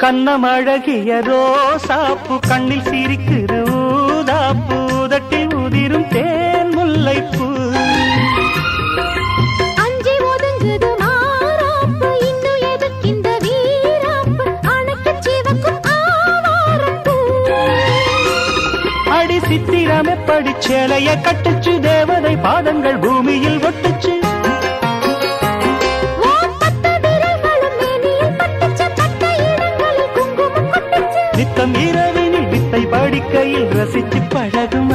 கண்ணமழகிய ரோசாப்பு கண்ணில் சிரிக்குது ஊதாப்பு உதட்டில் உதிரும் தேன் முல்லைப்பூ அஞ்சி ஒதுங்குது மாறாப்பு இன்னும் எதுக்கிந்த வீராப்பு அணைக்கு சிவக்கும் ஆவாரப்பூ அடி சித்திரமே படிச்சேலைய கட்டுச்சு தேவதை பாதங்கள் பூமியில் ஒட்டுச்சு நித்தம் இரவினில் வித்தை படிக்கையில் ரசிச்சு பழகும்